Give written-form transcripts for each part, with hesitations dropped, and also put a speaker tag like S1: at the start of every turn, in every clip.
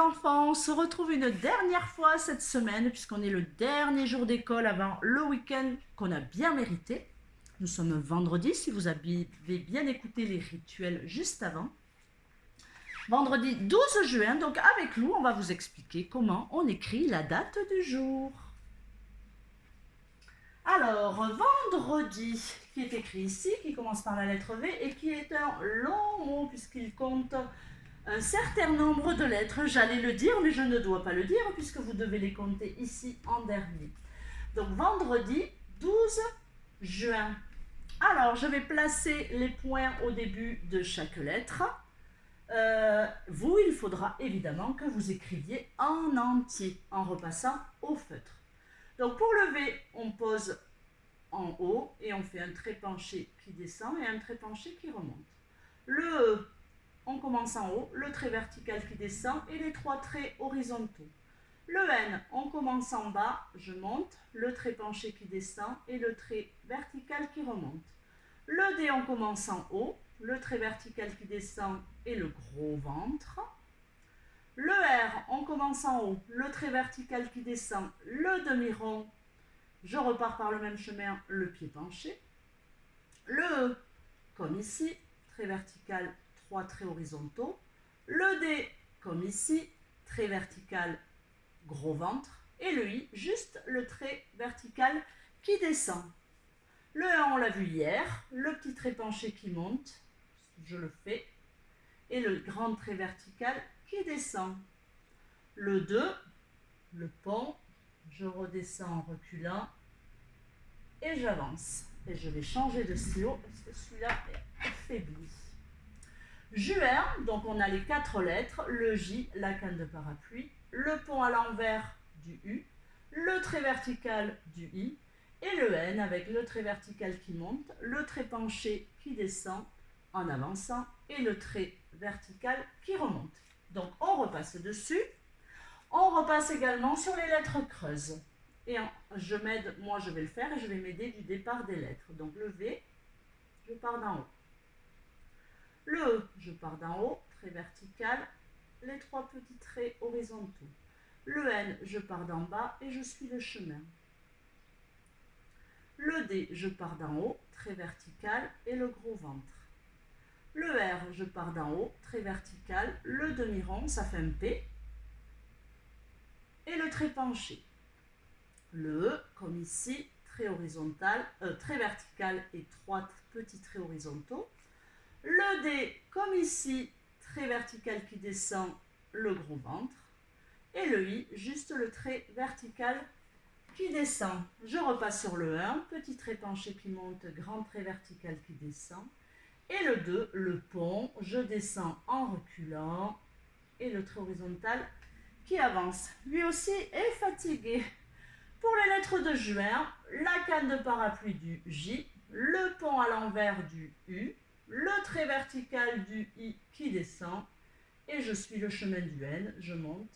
S1: enfants, on se retrouve une dernière fois cette semaine puisqu'on est le dernier jour d'école avant le week-end qu'on a bien mérité. Nous sommes vendredi, si vous avez bien écouté les rituels juste avant. Vendredi 12 juin, donc avec nous, on va vous expliquer comment on écrit la date du jour. Alors, vendredi, qui est écrit ici, qui commence par la lettre V et qui est un long mot puisqu'il compte un certain nombre de lettres. J'allais le dire, mais je ne dois pas le dire puisque vous devez les compter ici en dernier. Donc, vendredi 12 juin. Alors, je vais placer les points au début de chaque lettre. Vous, il faudra évidemment que vous écriviez en entier en repassant au feutre. Donc, pour le V, on pose en haut et on fait un trait penché qui descend et un trait penché qui remonte. Le E, on commence en haut, le trait vertical qui descend et les trois traits horizontaux. Le N, on commence en bas, je monte, le trait penché qui descend et le trait vertical qui remonte. Le D, on commence en haut, le trait vertical qui descend et le gros ventre. Le R, on commence en haut, le trait vertical qui descend, le demi-rond, je repars par le même chemin, le pied penché. Le E, comme ici, trait vertical, trois traits horizontaux. Le D, comme ici, trait vertical, gros ventre. Et le I, juste le trait vertical qui descend. Le 1, on l'a vu hier, le petit trait penché qui monte, je le fais, et le grand trait vertical qui descend. Le 2, le pont, je redescends en reculant, et j'avance. Et je vais changer de stylo parce que celui-là est affaibli. Juin, donc on a les quatre lettres, le J, la canne de parapluie, le pont à l'envers du U, le trait vertical du I, et le N avec le trait vertical qui monte, le trait penché qui descend en avançant et le trait vertical qui remonte. Donc on repasse dessus. On repasse également sur les lettres creuses. Et moi je vais le faire et je vais m'aider du départ des lettres. Donc le V, je pars d'en haut. Le E, je pars d'en haut, trait vertical, les trois petits traits horizontaux. Le N, je pars d'en bas et je suis le chemin. Le D, je pars d'en haut, trait vertical et le gros ventre. Le R, je pars d'en haut, trait vertical, le demi-rond, ça fait un P, et le trait penché. Le E, comme ici, trait horizontal, trait vertical et trois petits traits horizontaux. Le D, comme ici, trait vertical qui descend, le gros ventre. Et le I, juste le trait vertical qui descend. Je repasse sur le 1, petit trait penché qui monte, grand trait vertical qui descend. Et le 2, le pont, je descends en reculant. Et le trait horizontal qui avance. Lui aussi est fatigué. Pour les lettres de juin, la canne de parapluie du J, le pont à l'envers du U, le trait vertical du I qui descend, et je suis le chemin du N, je monte,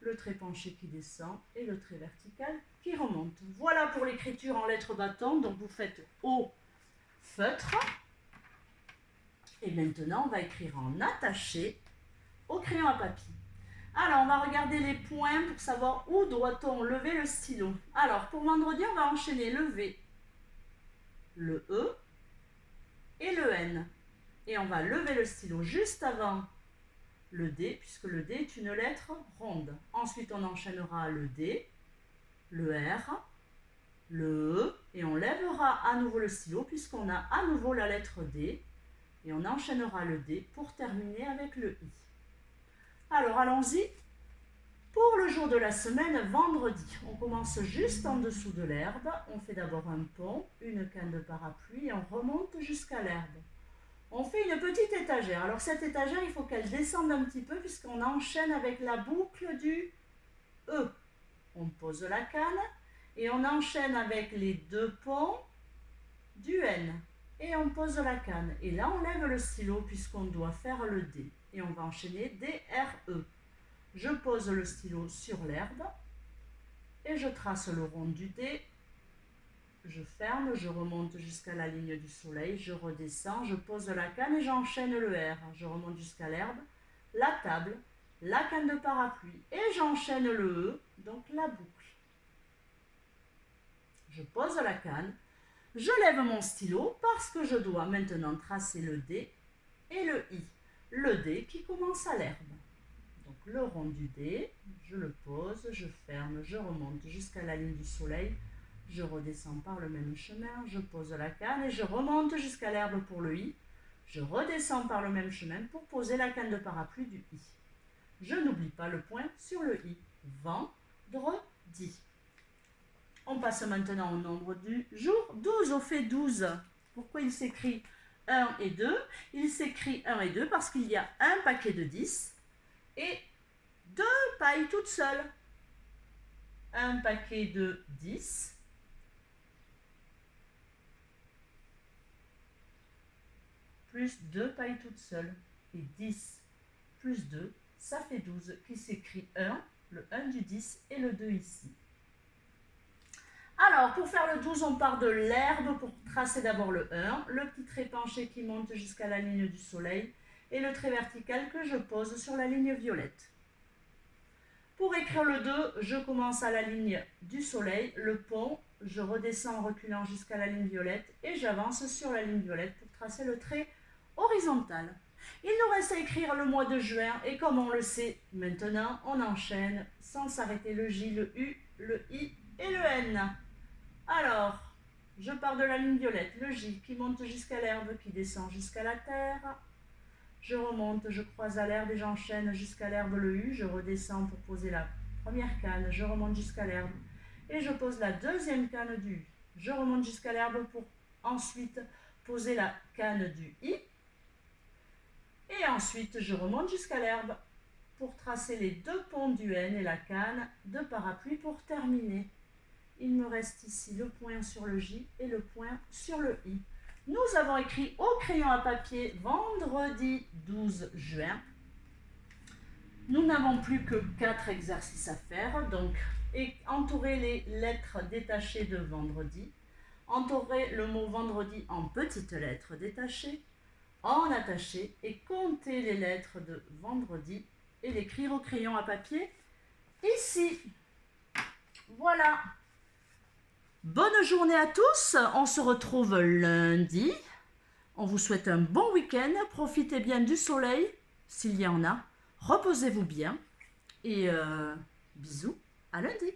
S1: le trait penché qui descend et le trait vertical qui remonte. Voilà pour l'écriture en lettres bâton, donc vous faites au feutre. Et maintenant, on va écrire en attaché au crayon à papier. Alors, on va regarder les points pour savoir où doit-on lever le stylo. Alors, pour vendredi, on va enchaîner le V, le E et le N. Et on va lever le stylo juste avant le D, puisque le D est une lettre ronde. Ensuite, on enchaînera le D, le R, le E, et on lèvera à nouveau le stylo, puisqu'on a à nouveau la lettre D, et on enchaînera le D pour terminer avec le I. Alors, allons-y. Pour le jour de la semaine, vendredi, on commence juste en dessous de l'herbe. On fait d'abord un pont, une canne de parapluie et on remonte jusqu'à l'herbe. On fait une petite étagère. Alors cette étagère, il faut qu'elle descende un petit peu puisqu'on enchaîne avec la boucle du E. On pose la canne et on enchaîne avec les deux ponts du N. Et on pose la canne. Et là, on lève le stylo puisqu'on doit faire le D. Et on va enchaîner D, R, E. Je pose le stylo sur l'herbe et je trace le rond du D. Je ferme, je remonte jusqu'à la ligne du soleil, je redescends, je pose la canne et j'enchaîne le R. Je remonte jusqu'à l'herbe, la table la canne de parapluie et j'enchaîne le E, donc la boucle. Je pose la canne, je lève mon stylo parce que je dois maintenant tracer le D et le I. Le D qui commence à l'herbe. Donc le rond du D, je le pose, je ferme, je remonte jusqu'à la ligne du soleil. Je redescends par le même chemin, je pose la canne et je remonte jusqu'à l'herbe pour le I. Je redescends par le même chemin pour poser la canne de parapluie du I. Je n'oublie pas le point sur le I. Vendredi. On passe maintenant au nombre du jour. 12, on fait 12. Pourquoi il s'écrit 1 et 2? Il s'écrit 1 et 2 parce qu'il y a un paquet de 10 et 2 pailles toutes seules. Un paquet de 10 plus 2 pailles toutes seules. Et 10 plus 2, ça fait 12, qui s'écrit 1, le 1 du 10 et le 2 ici. Alors, pour faire le 12, on part de l'herbe pour tracer d'abord le 1, le petit trait penché qui monte jusqu'à la ligne du soleil et le trait vertical que je pose sur la ligne violette. Pour écrire le 2, je commence à la ligne du soleil, le pont, je redescends en reculant jusqu'à la ligne violette et j'avance sur la ligne violette pour tracer le trait horizontal. Il nous reste à écrire le mois de juin et comme on le sait maintenant, on enchaîne sans s'arrêter le J, le U, le I et le N. Alors, je pars de la ligne violette, le J qui monte jusqu'à l'herbe, qui descend jusqu'à la terre. Je remonte, je croise à l'herbe et j'enchaîne jusqu'à l'herbe le U. Je redescends pour poser la première canne, je remonte jusqu'à l'herbe et je pose la deuxième canne du U. Je remonte jusqu'à l'herbe pour ensuite poser la canne du I. Et ensuite, je remonte jusqu'à l'herbe pour tracer les deux ponts du N et la canne de parapluie pour terminer. Il me reste ici le point sur le J et le point sur le I. Nous avons écrit au crayon à papier vendredi 12 juin. Nous n'avons plus que 4 exercices à faire. Donc, entourer les lettres détachées de vendredi. Entourer le mot vendredi en petites lettres détachées, en attaché et compter les lettres de vendredi et l'écrire au crayon à papier ici. Voilà. Bonne journée à tous, on se retrouve lundi. On vous souhaite un bon week-end, profitez bien du soleil, s'il y en a. Reposez-vous bien et bisous, à lundi.